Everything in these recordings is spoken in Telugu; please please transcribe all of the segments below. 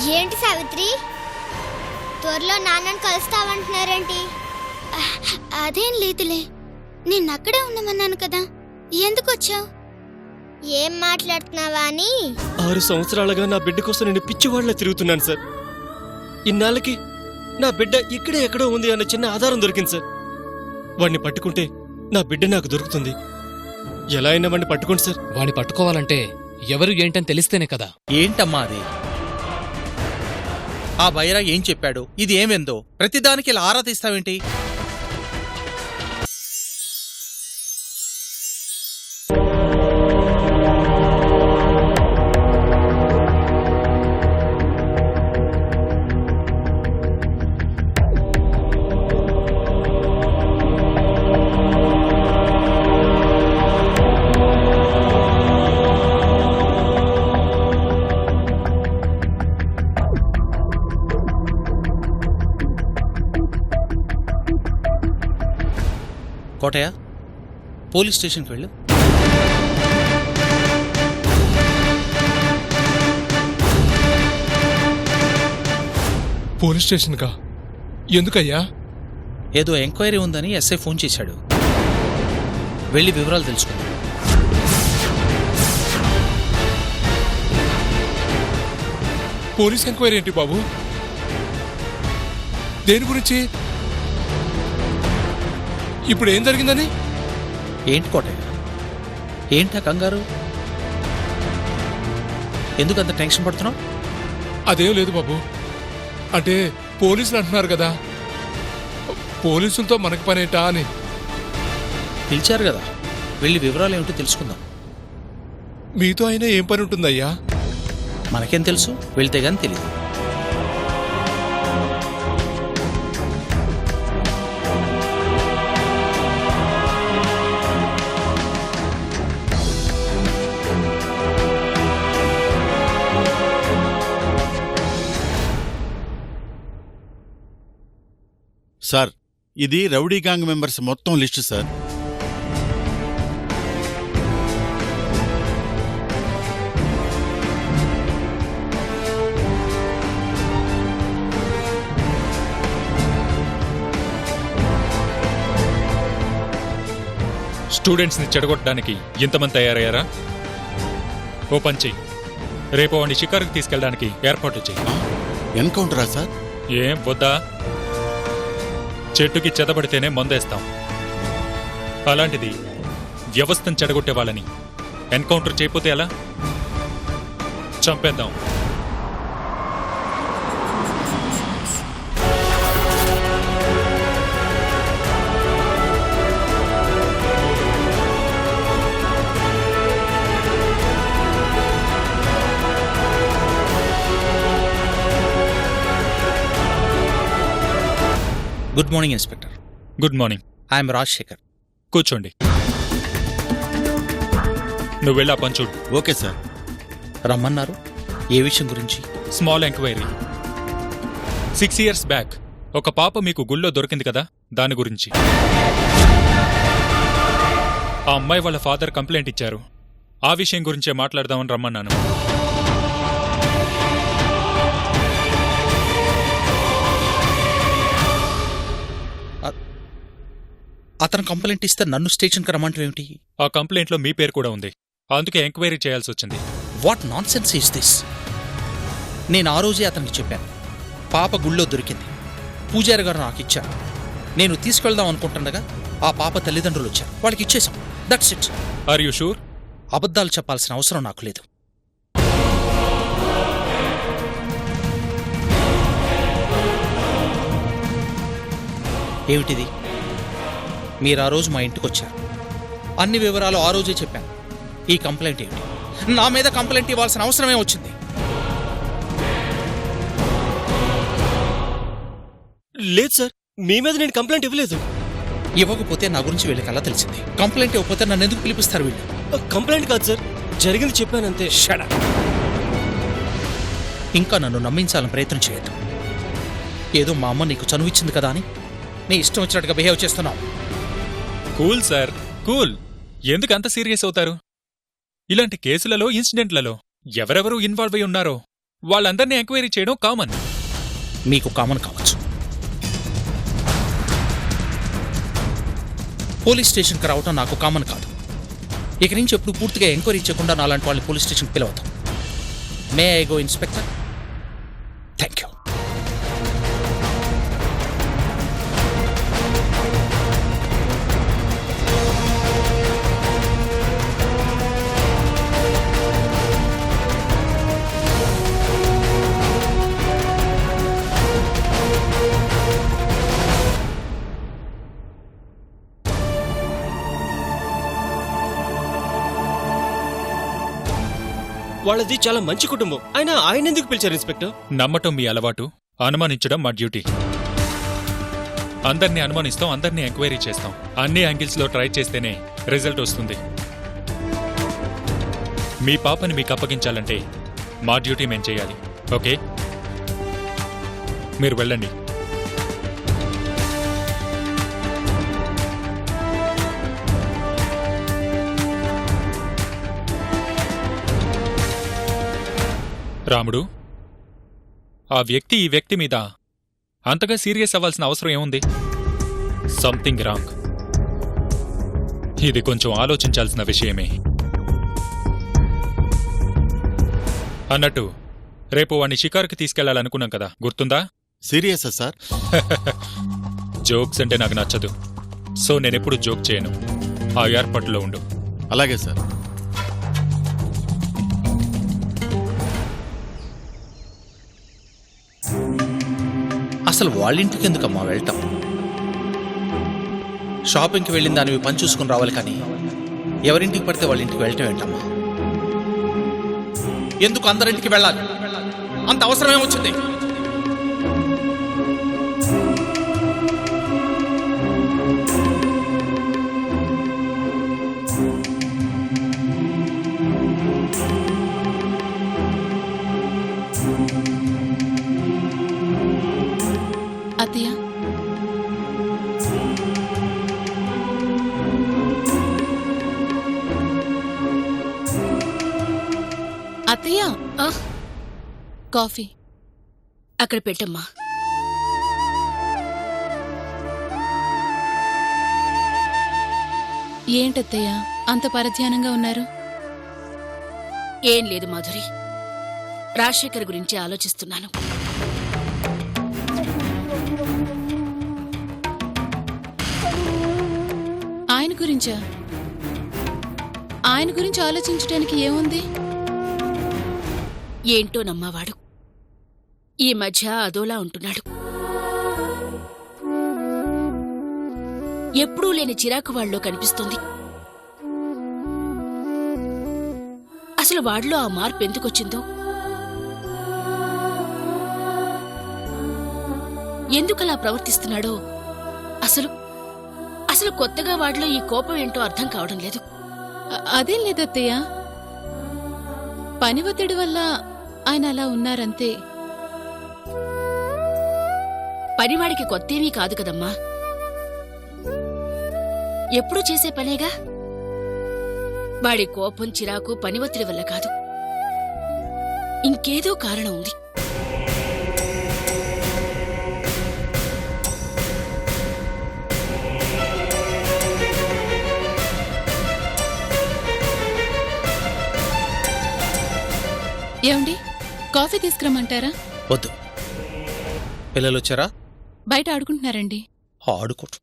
ఏంటి సావిత్రి, త్వరలో నాన్నని కలుస్తావంటున్నారేంటి? అదేం లేదులే, నిన్నక్కడే ఉండమన్నాను కదా, ఎందుకు వచ్చావు? ఏం మాట్లాడుతున్నావా అని. 6 సంవత్సరాలుగా నా బిడ్డ కోసం నేను పిచ్చివాళ్లా తిరుగుతున్నాను సార్. ఇన్నాళ్ళకి నా బిడ్డ ఇక్కడే ఎక్కడో ఉంది అన్న చిన్న ఆధారం దొరికింది సార్. వాడిని పట్టుకుంటే నా బిడ్డ నాకు దొరుకుతుంది. ఎలా అయినా వాడిని పట్టుకోండి సార్. వాణ్ణి పట్టుకోవాలంటే ఎవరు ఏంటని తెలిస్తేనే కదా. ఏంటమ్మా అది? ఆ బైరా ఏం చెప్పాడు, ఇది ఏమెందో ప్రతిదానికి ఇలా ఆరా తీస్తావేంటి? కోటయ్య, పోలీస్ స్టేషన్కి వెళ్ళు. పోలీస్ స్టేషన్కా? ఎందుకయ్యా? ఏదో ఎంక్వైరీ ఉందని ఎస్ఐ ఫోన్ చేశాడు, వెళ్ళి వివరాలు తెలుసుకుందాం. పోలీస్ ఎంక్వైరీ ఏంటి బాబు? దేని గురించి? ఇప్పుడు ఏం జరిగిందని? ఏంటి కోటయ్య, ఏంటా కంగారు? ఎందుకంత టెన్షన్ పడుతున్నావు? అదేం లేదు బాబు, అంటే పోలీసులు అంటున్నారు కదా, పోలీసులతో మనకి పనేంటా అని. పిలిచారు కదా, వెళ్ళి వివరాలు ఏమిటో తెలుసుకుందాం. మీతో అయినా ఏం పని ఉంటుందయ్యా? మనకేం తెలుసు, వెళ్తే గాని తెలియదు. సార్, ఇది రౌడీ గ్యాంగ్ మెంబర్స్ మొత్తం లిస్టు సార్. స్టూడెంట్స్ని చెడగొట్టడానికి ఇంతమంది తయారయ్యారా? ఓ పని చెయ్యి, రేపు వాడిని షికారుకు తీసుకెళ్ళడానికి ఏర్పాటు చెయ్యి. ఎన్కౌంటరా సార్? ఏం వద్దా? చెట్టుకి చెదబడితేనే మందేస్తాం. అలాంటిది వ్యవస్థను చెడగొట్టే వాళ్ళని ఎన్కౌంటర్ చేయకపోతే ఎలా? చంపేద్దాం. Good morning inspector. Good morning. I am Rajasekhar. కూర్చోండి. నువ్వు వెళ్ళా పని చూడు. Okay sir. రమ్మన్నారు, ఏ విషయం గురించి? Small enquiry. 6 years బ్యాక్ ఒక పాప మీకు గుళ్ళో దొరికింది కదా, దాని గురించి. ఆ అమ్మాయి వాళ్ళ ఫాదర్ కంప్లైంట్ ఇచ్చారు. ఆ విషయం గురించే మాట్లాడదామని రమ్మన్నాను. అతను కంప్లైంట్ ఇస్తే నన్ను స్టేషన్కి రమ్మంటావేమిటి? ఆ కంప్లైంట్లో మీ పేరు కూడా ఉంది, అందుకే ఎంక్వైరీ చేయాల్సి వచ్చింది. What non sense is this? నేను ఆ రోజే అతనికి చెప్పాను, పాప గుళ్ళో దొరికింది, పూజారి గారు నాకు ఇచ్చారు. నేను తీసుకెళ్దాం అనుకుంటుండగా ఆ పాప తల్లిదండ్రులు వచ్చారు, వాళ్ళకి ఇచ్చేశాం. That's it. Are you sure? అబద్ధాలు చెప్పాల్సిన అవసరం నాకు లేదు. ఏమిటిది? మీరు ఆ రోజు మా ఇంటికి వచ్చారు, అన్ని వివరాలు ఆ రోజే చెప్పాను. ఈ కంప్లైంట్ ఏమిటి? నా మీద కంప్లైంట్ ఇవ్వాల్సిన అవసరమే వచ్చింది. లేదు సార్, మీ మీద నేను కంప్లైంట్ ఇవ్వలేదు. ఇవ్వకపోతే నా గురించి వీళ్ళకల్లా తెలిసింది. కంప్లైంట్ ఇవ్వకపోతే నన్ను ఎందుకు పిలిపిస్తారు వీళ్ళు? కంప్లైంట్ కాదు సార్, జరిగింది చెప్పానంతే. Shut up. ఇంకా నన్ను నమ్మించాలని ప్రయత్నం చేయొద్దు. ఏదో మా అమ్మ నీకు చనువిచ్చింది కదా అని నీ ఇష్టం వచ్చినట్టుగా బిహేవ్ చేస్తున్నావు. Cool sir, cool. ఎందుకు అంత సీరియస్ అవుతారు? ఇలాంటి కేసులలో, ఇన్సిడెంట్లలో ఎవరెవరు ఇన్వాల్వ్ అయి ఉన్నారో వాళ్ళందరినీ ఎంక్వైరీ చేయడం కామన్. మీకు కామన్ కావచ్చు. పోలీస్ స్టేషన్కి రావటం నాకు కామన్ కాదు. ఇక నుంచి ఎప్పుడు పూర్తిగా ఎంక్వైరీ చేయకుండా నాలాంటి వాళ్ళని పోలీస్ స్టేషన్కి పిలవతాం. May I go inspector? Thank you. వాళ్ళది చాలా మంచి కుటుంబం. ఆయన ఎందుకు పిలిచారు ఇన్స్పెక్టర్? నమ్మటం మీ అలవాటు, అనుమానించడం మా డ్యూటీ. అందరినీ అనుమానిస్తాం, అందరినీ ఎంక్వైరీ చేస్తాం. అన్ని యాంగిల్స్లో ట్రై చేస్తేనే రిజల్ట్ వస్తుంది. మీ పాపని మీకు అప్పగించాలంటే మా డ్యూటీ మేం చేయాలి. ఓకే, మీరు వెళ్ళండి. రాముడు, ఆ వ్యక్తి ఈ వ్యక్తి మీద అంతగా సీరియస్ అవ్వాల్సిన అవసరం ఏముంది? Something wrong. ఇది కొంచెం ఆలోచించాల్సిన విషయమే. అన్నట్టు రేపు వాణ్ణి షికారుకి తీసుకెళ్లాలనుకున్నాం కదా, గుర్తుందా? సీరియసా సార్? జోక్స్ అంటే నాకు నచ్చదు. సో నేనెప్పుడు జోక్ చేయను. ఆ ఏర్పాటులో ఉండు. అలాగే సార్. అసలు వాళ్ళింటికి ఎందుకమ్మా వెళ్తాం? షాపింగ్కి వెళ్ళిన దానివి పని చూసుకుని రావాలి, కానీ ఎవరింటికి పడితే వాళ్ళ ఇంటికి వెళ్ళటం ఏంటమ్మా? ఎందుకు అందరింటికి వెళ్ళాలి? అంత అవసరమే వచ్చింది? అత్తయ్య, అత్తయ్య, కాఫీ అక్కడ పెట్టమ్మా. ఏంటత్తయ్య అంత పరధ్యానంగా ఉన్నారు? ఏం లేదు మాధురి, రాజశేఖర్ గురించి ఆలోచిస్తున్నాను. ఆయన గురించి ఆలోచించడానికి ఏముంది? ఏంటో నమ్మవాడు ఈ మధ్య అదోలా ఉంటున్నాడు. ఎప్పుడూ లేని చిరాకు వాళ్ళలో కనిపిస్తుంది. అసలు వాడిలో ఆ మార్పు ఎందుకొచ్చిందో, ఎందుకలా ప్రవర్తిస్తున్నాడో అసలు అసలు కొత్తగా వాడిలో ఈ కోపం ఏంటో అర్థం కావడం లేదు. అదేం లేదత్తయ్య, పని ఒత్తిడి వల్ల ఆయన అలా ఉన్నారంతే. పనివాడికి కొత్తేమీ కాదు కదమ్మా, ఎప్పుడూ చేసే పనేగా. వాడి కోపం చిరాకు పని ఒత్తిడి వల్ల కాదు, ఇంకేదో కారణం ఉంది. ఏమండి, కాఫీ తీసుకురమ్మంటారా? వద్దు. పిల్లలు వచ్చారా? బయట ఆడుకుంటున్నారండి. ఆడుకోటు.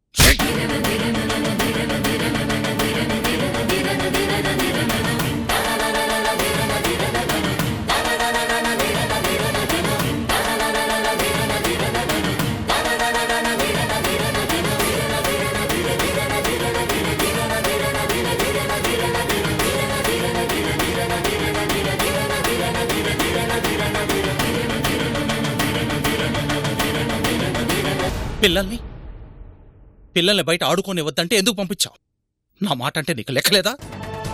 పిల్లల్ని బయట ఆడుకోనివ్వద్దంటే ఎందుకు పంపించావు? నా మాట అంటే నీకు లెక్కలేదా?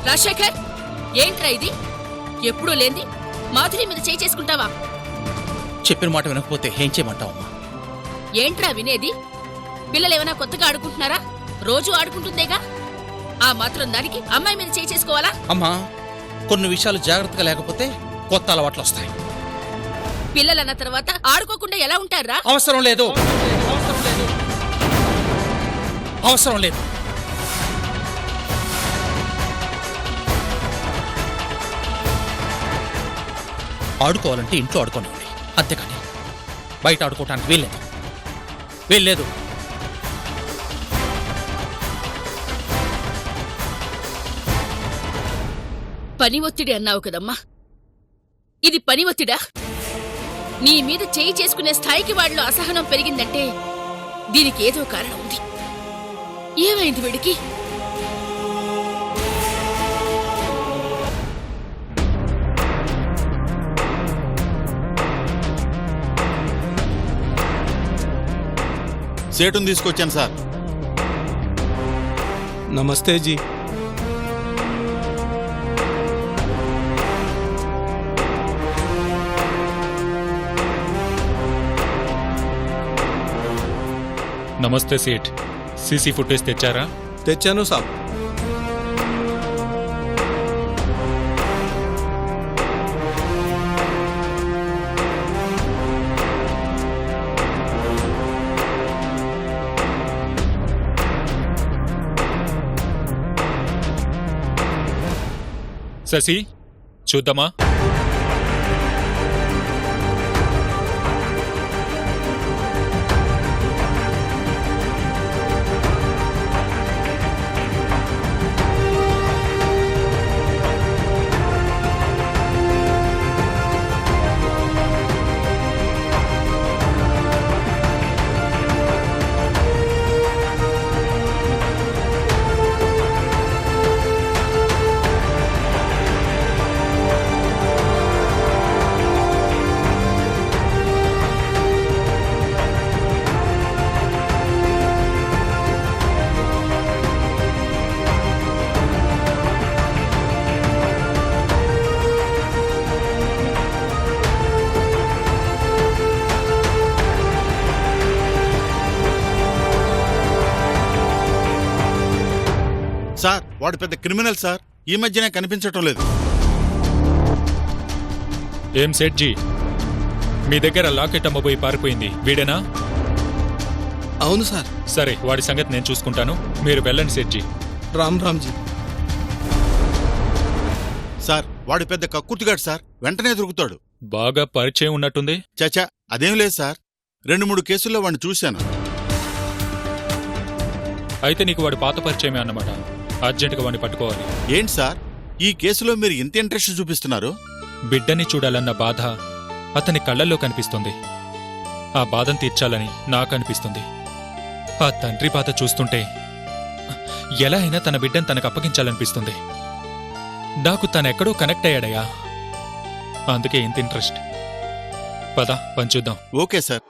రాజశేఖర్, ఏంట్రా ఇది? ఎప్పుడూ లేంది మాధురి మీద చేయి చేసుకుంటావా? చెప్పిన మాట వినకపోతే ఏం చేయమంటావమ్మా? ఏంట్రా వినేది? పిల్లలేమైనా కొత్తగా ఆడుకుంటున్నారా? రోజూ ఆడుకుంటుందేగా. ఆ మాత్రం దానికి అమ్మాయి మీద చేయి చేసుకోవాలా? అమ్మా, కొన్ని విషయాలు జాగ్రత్తగా లేకపోతే కొత్త అలవాట్లు వస్తాయి. పిల్లలన్న తర్వాత ఆడుకోకుండా ఎలా ఉంటారా? అవసరం లేదు, అవసరం లేదు. ఆడుకోవాలంటే ఇంట్లో ఆడుకోనివ్వండి, అంతేకాని బయట ఆడుకోవటానికి వీల్లేదు, వీల్లేదు. పని ఒత్తిడి అన్నావు కదమ్మా, ఇది పని ఒత్తిడా? నీ మీద చేయి చేసుకునే స్థాయికి వాళ్ళలో అసహనం పెరిగిందంటే దీనికి ఏదో కారణం ఉంది. ఏమైంది వీడికి? సేటును తీసుకొచ్చాను సార్. నమస్తే జీ. నమస్తే సేట్. సీసీ ఫుటేజ్ తెచ్చారా? తెచ్చాను సాబ్. శశి, చూద్దామా? సార్ వాడు పెద్ద క్రిమినల్ సార్, ఈ మధ్యనే కనిపించటం లేదు. ఏం సేట్జీ, మీ దగ్గర లాకెట్ అమ్మబోయి పారిపోయింది వీడేనా? అవును సార్. సరే, వాడి సంగతి నేను చూసుకుంటాను, మీరు వెళ్ళండి సేట్జీ. రామ్ రామ్జీ. సార్ వాడు పెద్ద కక్కుర్తిగాడు సార్, వెంటనే దొరుకుతాడు. బాగా పరిచయం ఉన్నట్టుంది. చచా అదేం లేదు సార్, 2-3 కేసుల్లో వాడిని చూశాను. అయితే నీకు వాడి పాత పరిచయమే అన్నమాట. అర్జెంటుగా వాడిని పట్టుకోవాలి. ఏంటి సార్ ఈ కేసులో మీరు ఇంత ఇంట్రెస్ట్ చూపిస్తున్నారు? బిడ్డని చూడాలన్న బాధ అతని కళ్ళల్లో కనిపిస్తుంది. ఆ బాధను తీర్చాలని నాకు అనిపిస్తుంది. ఆ తండ్రి బాధ చూస్తుంటే ఎలా అయినా తన బిడ్డను తనకు అప్పగించాలనిపిస్తుంది. నాకు తనెక్కడో కనెక్ట్ అయ్యాడయా, అందుకే ఇంత ఇంట్రెస్ట్. పద పంచుద్దాం. Okay sir.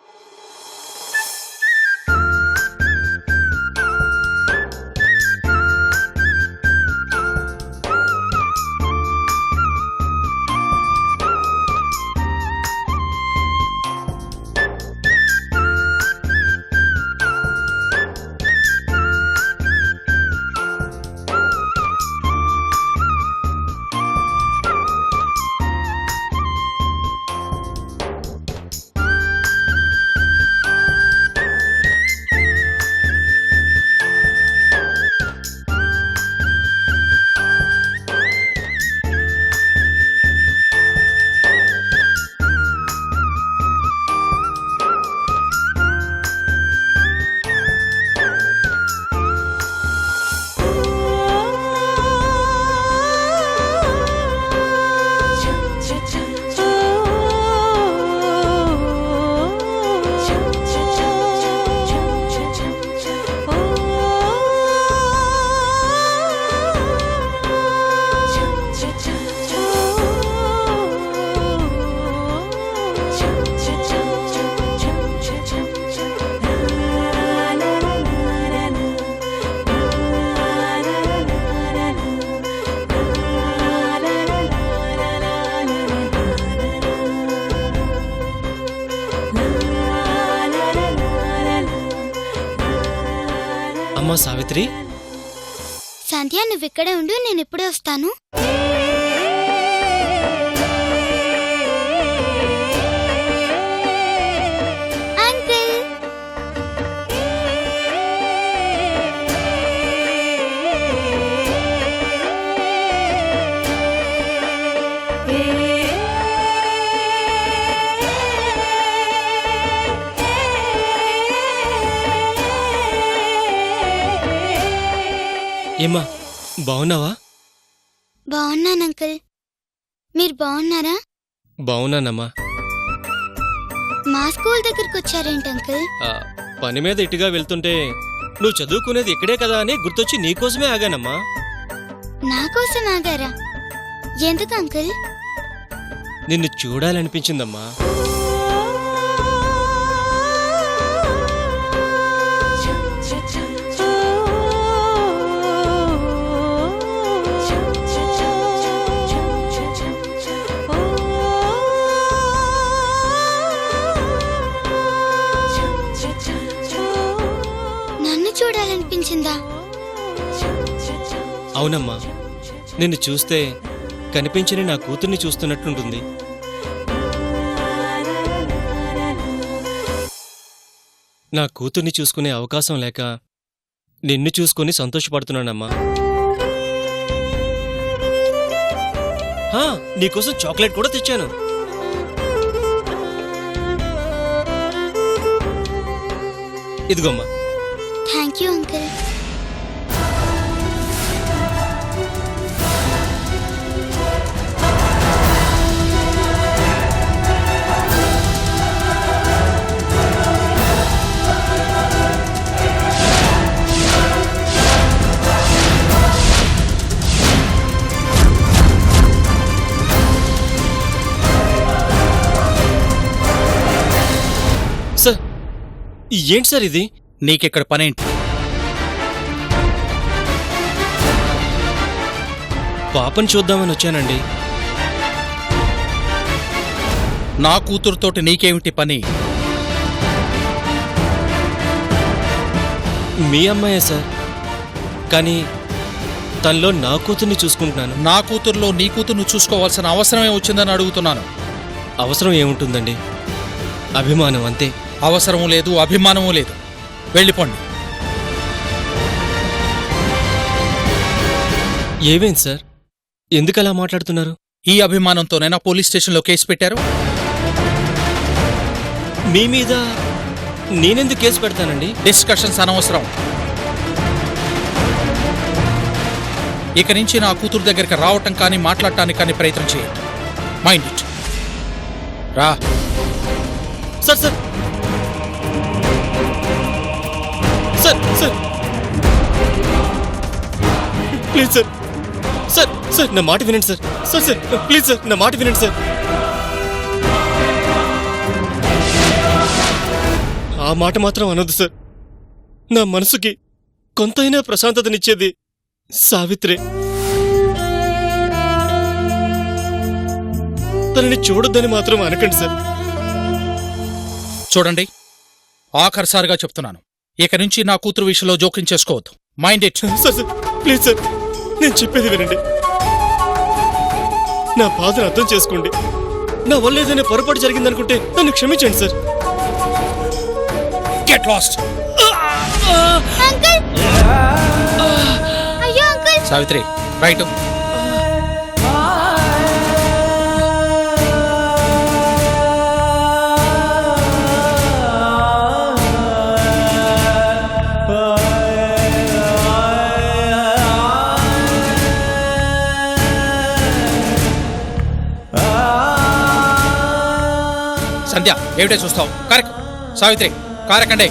అమ్మా సావిత్రి. సంధ్య నువ్విక్కడే ఉండు, నేను ఇప్పుడే వస్తాను. ఏమ్మా బావున్నావా? బాగున్నాను అంకుల్. మీరు బాగున్నారా? బావున్నానమ్మా. మా స్కూల్ దగ్గరకు వచ్చారేంటి అంకుల్? పని మీద ఇటుగా వెళ్తుంటే నువ్వు చదువుకునేది ఇక్కడే కదా అని గుర్తొచ్చి నీకోసమే ఆగానమ్మా. నా కోసం ఆగారా? ఎందుకు అంకుల్? నిన్ను చూడాలనిపించిందమ్మా. నన్ను చూడాలనిపించిందా? అవునమ్మా, నిన్ను చూస్తే కనిపించని నా కూతుర్ని చూస్తున్నట్లుంటుంది. నా కూతుర్ని చూసుకునే అవకాశం లేక నిన్ను చూసుకుని సంతోషపడుతున్నానమ్మా. నీకోసం చాక్లెట్ కూడా తెచ్చాను. ఇదిగోమ్మా. Thank you uncle. సార్, ఏంటి సార్ ఇది? నీకిక్కడ పనేంటి? పాపని చూద్దామని వచ్చానండి. నా కూతురుతోటి నీకేమిటి పని? మీ అమ్మాయే సార్, కానీ తనలో నా కూతుర్ని చూసుకుంటున్నాను. నా కూతురులో నీ కూతుర్ను చూసుకోవాల్సిన అవసరమే వచ్చిందని అడుగుతున్నాను. అవసరం ఏముంటుందండి? అభిమానం అంతే. అవసరమూ లేదు, అభిమానమూ లేదు. వెళ్ళిపోండి. ఏవేంటి సార్, ఎందుకలా మాట్లాడుతున్నారు? ఈ అభిమానంతోనైనా పోలీస్ స్టేషన్లో కేసు పెట్టారు. మీ మీద నేనెందుకు కేసు పెడతానండి? డిస్కషన్స్ అనవసరం. ఇక నుంచి నా కూతురు దగ్గరికి రావటం కానీ మాట్లాడటానికి కానీ ప్రయత్నం చేయండి. Mind it. రా. Sir sir sir sir please sir. Sir sir నా మాట వినండి sir. Sir sir please sir నా మాట వినండి సార్. ఆ మాట మాత్రం అనొద్దు సార్. నా మనసుకి కొంతైనా ప్రశాంతతనిచ్చేది సావిత్రే. తనని చూడొద్దని మాత్రం అనకండి సార్. చూడండి, ఆఖరిసారిగా చెప్తున్నాను, ఇక నుంచి నా కూతురు విషయంలో జోక్యం చేసుకోవద్దు. Mind it. Sir sir please sir, నేను చెప్పేది వినండి. నా బాధను అర్థం చేసుకోండి. నా వల్ల ఏదైనా పొరపాటు జరిగిందనుకుంటే నన్ను క్షమించండి సార్. Get lost. అంకుల్! అయ్యో అంకుల్! సావిత్రి, రైట్. సంధ్య, ఏమిటే చూస్తావు? కరెక్ట్. సావిత్రి, కారకండే.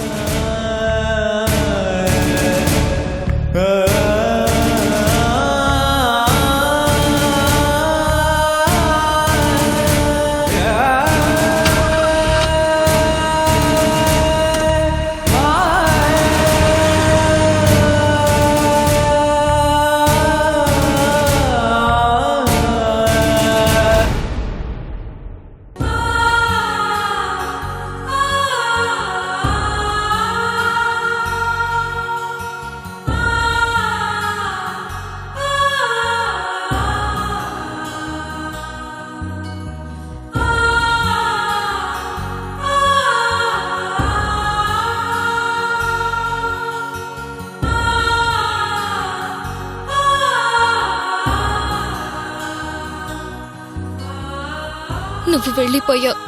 నువ్వు వెళ్ళిపోయావు,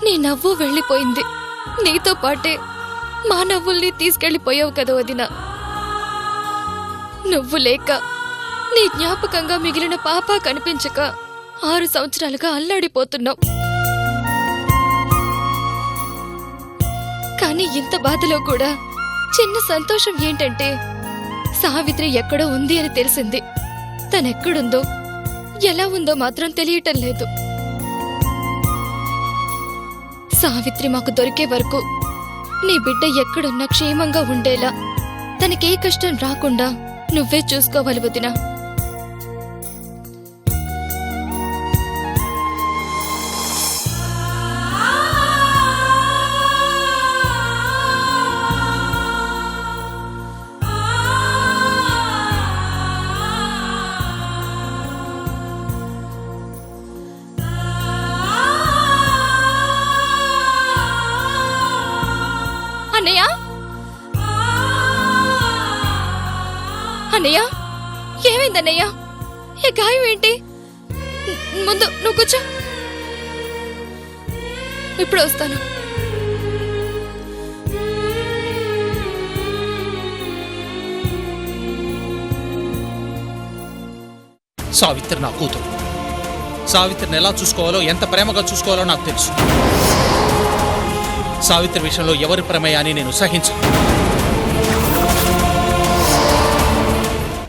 నీ నవ్వు వెళ్ళిపోయింది, నీతో పాటే మా నవ్వుల్ని తీసుకెళ్ళిపోయావు కదా వదినా. నువ్వు లేక నీ జ్ఞాపకంగా మిగిలిన పాప కనిపించక 6 సంవత్సరాలుగా అల్లాడిపోతున్నావు. కానీ ఇంత బాధలో కూడా చిన్న సంతోషం ఏంటంటే సావిత్రి ఎక్కడో ఉంది అని తెలిసింది. తనెక్కడుందో ఎలా ఉందో మాత్రం తెలియటం లేదు. సావిత్రి మాకు దొరికే వరకు నీ బిడ్డ ఎక్కడున్నా క్షేమంగా ఉండేలా తనకే కష్టం రాకుండా నువ్వే చూసుకోవాలి వదినా. అన్నయ్య, అన్నయ్య, ఏమైందన్నయ్య? ఈ గాయం ఏంటి? ముందు నువ్వు కూర్చో, ఇప్పుడు వస్తాను. సావిత్రి నా కూతురు. సావిత్రిని ఎలా చూసుకోవాలో, ఎంత ప్రేమగా చూసుకోవాలో నాకు తెలుసు. సావిత్రి విషయంలో ఎవరి ప్రమేయాన్ని నేను సహించను.